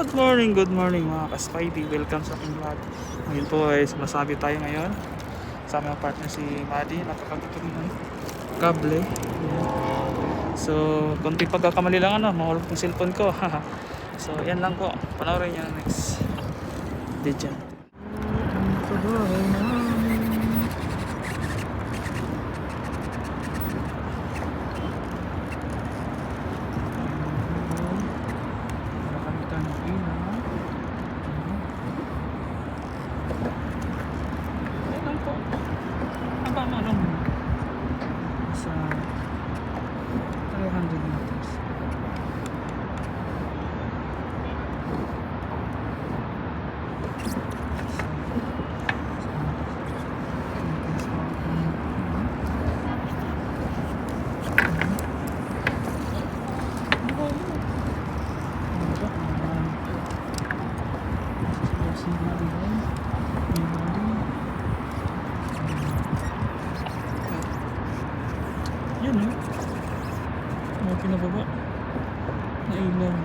Good morning mga ka-Spidey. Welcome sa aking vlog. Ngayon po ay sumasabi tayo ngayon. Sa aming partner si Maddie. Napakagod kami ng kable. So, konting pagkakamali lang mahulog yung cellphone ko. So, yan lang po. Panoorin nyo next video. Sa 300 meters. Yun mga pinababa na ilaw.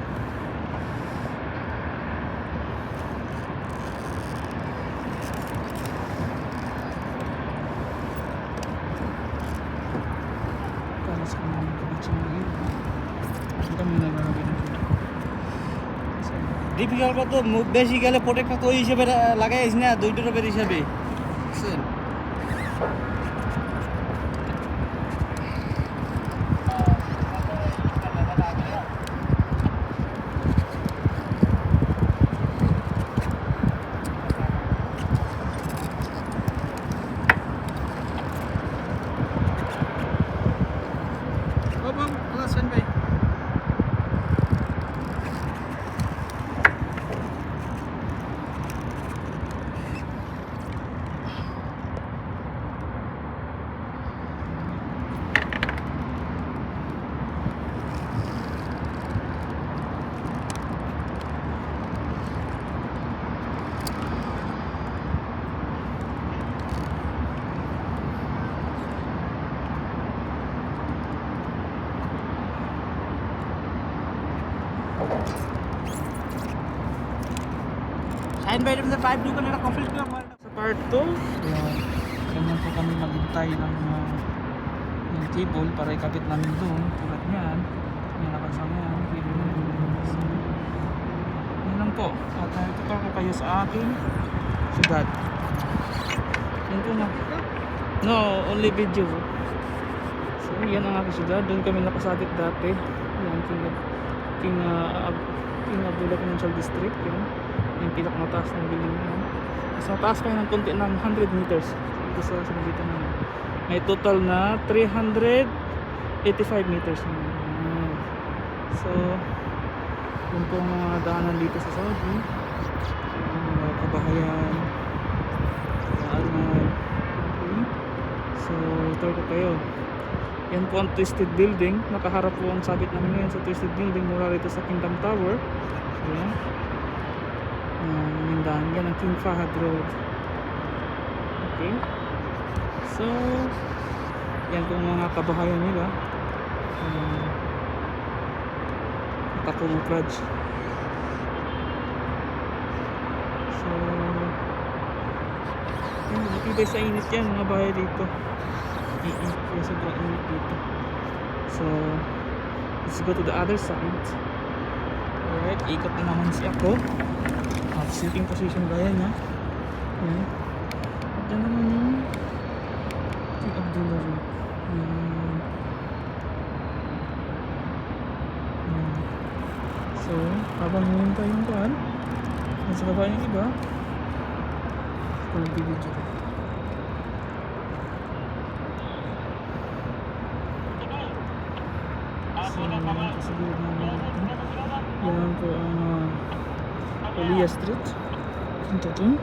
Para sa mga kabitsang na ilaw hindi kami nagagabi ng ilaw. Difficult তো basically protector তো ওই হিসেবে লাগাইছ না দুইটার বের হিসাবে বুঝছেন বাবা আছেন ভাই সাইন বাইরে মধ্যে পাইপ ঢুকানো এটা কমপ্লিট করে Sa part 2, ganyan po kami maghintay ng cable para ikabit namin doon. Tulad niyan, yung nakasama yan. So, yun lang po. At tutor ko kayo sa aking syudad. Yan po na. No, only video. So, yan ang aking syudad. Doon kami nakasabit dati. Yan, King Abdullah Financial District. Yan. Yung pinakamataas ng building yan. Mas mataas pa yun ng konti ng 100 meters dito sa sinabitan namin. May total na 385 meters naman. So yun po ang mga daanan dito sa Saudi, mga kabahayan, daanan. Okay, so ito ko kayo. Yan po ang Twisted Building. Nakaharap po ang sabit namin ngayon sa Twisted Building mula rito sa Kingdom Tower. So yan, yan ang King Fahad Road. Okay, so yan po mga kabahayan nila. Takong Praj. So yan, matibay sa init yan mga bahay dito. Kaya sobrang init dito. So let's go to the other side. Alright, ikot na naman si ako. Sitting position gaya niya. Ayan. At yan naman yung King Abdullah Road. So, habang hinintay yung kaan, nasa baba yung iba, ito nag-video. So, kasigurad namin dito. Yan po ang Aliyah Street. Ito dun.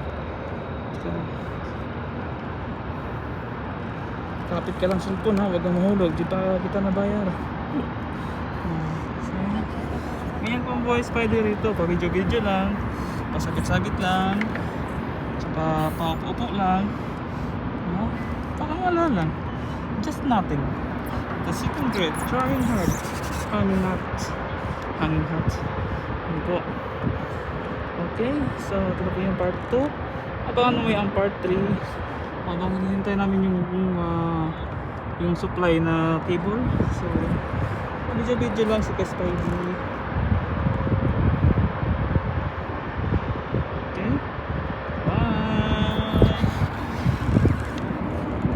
Kapit ka lang cellphone ha, huwag kang mahulog. Di pa kita nabayar. So, ngayon po ang boy Spider rito. Pa-video-video lang. Pasagit-sagit lang. Saka paupo-upo lang. Parang wala lang. Just nothing. The second grade. Trying hard. Hanging hot. Hanging hot. Yun po. Okay, so ito na po yung part 2. Abangan mo yung part 3. Habang hinihintay namin yung supply na cable. So, video lang si Kaspidey. Okay, bye!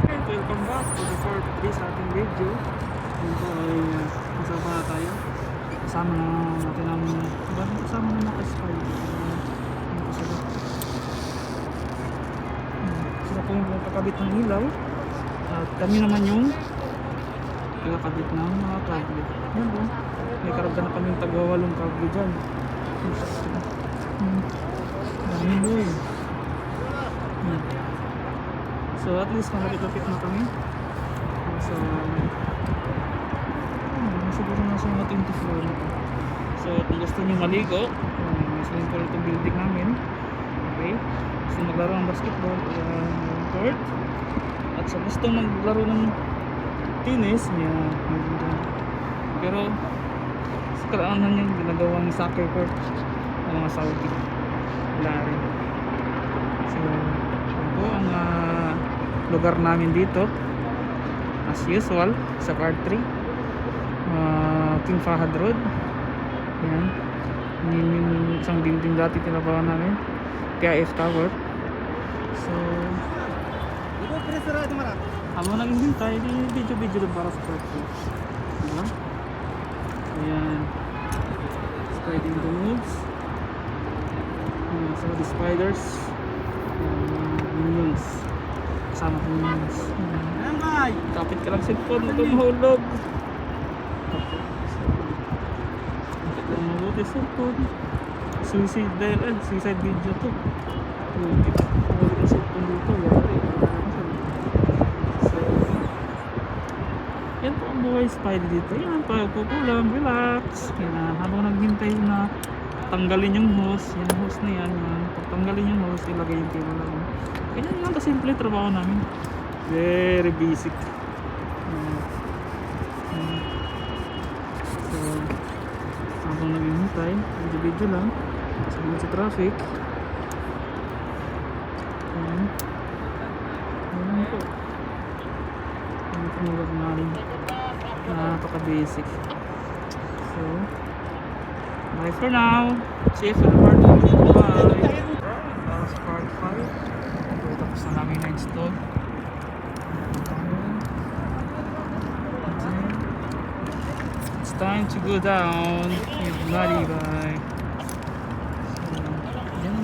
Okay, welcome back to the part 3 sa ating video. Ito ay kasama na tayo. Kasama na natin ang kasama na Kaspidey. Ito sila. Sila po yung kakabit ng ilaw. At kami naman yung kakabit ng mga kable. Yan po. May karagdan na kami yung tagwawalong kable dyan. Dami boy. Yan. So at least malapit-lapit na kami. So siguro nasa mga 20 floor na to. So kung gusto nyo maligo, may swimming pool itong building namin. Okay. Gusto maglaro ng basketball, court. At sa gusto maglaro ng tennis, yan. Pero sa karaanan niya, ginagawang soccer court ng mga Saudi. Wala rin. So yun po ang lugar namin dito. As usual, sa part 3. King Fahad Road. Yan. Yun yung isang building dati tinabawan namin. PIF Tower. So habang naghihintay, video lang para sa part 2. Diba? Ayan. Sliding doors. Some of the spiders. Minions. Kasama ko minions. Kapit ka lang cellphone, huwag kang mahulog. Kapit lang mabuti cellphone. Suicide video to. Mahulog ang cellphone dito. Yari. So, yan po ang buhay Spidey dito. Yan, pagpupulang, relax. Yan, habang naghintay na tanggalin yung hose. Yung hose na yan. Pag tanggalin yung hose, ilagay yung cable lang. Ganyan lang kasimple trabaho namin. Very basic. So, habang naghihintay, video lang. Sabihin sa traffic. Ayan po. Ayan po yung namin. Napaka-basic. So, bye for now. See you for the part 2. Bye. That was part 5. So, tapos na namin na-install. It's time to go down with Bloody Bye. So, yan.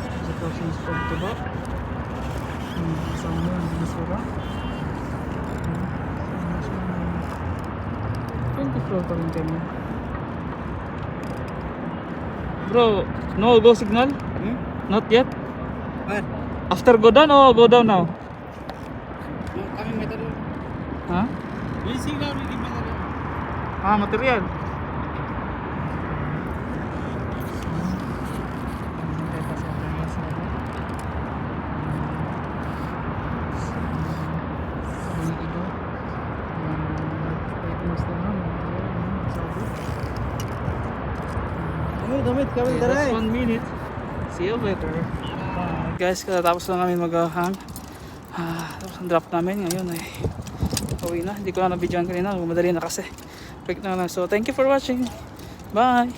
Sa crossings from the back. Kasama mo yung binasura. 20 floor pa rin kami. Bro, no go signal? Not yet? Where? After go down or go down now? Kami metal. Ha? Yung sigaw ni di metal. Material. Damit kami Okay, that's 1 minute. See you later. Bye. Guys, katapos na kami maghang. Tapos ang drop namin ngayon ay uwi na. Hindi ko na nabidyoan kanina. Madali na kasi. Break na lang. So thank you for watching. Bye.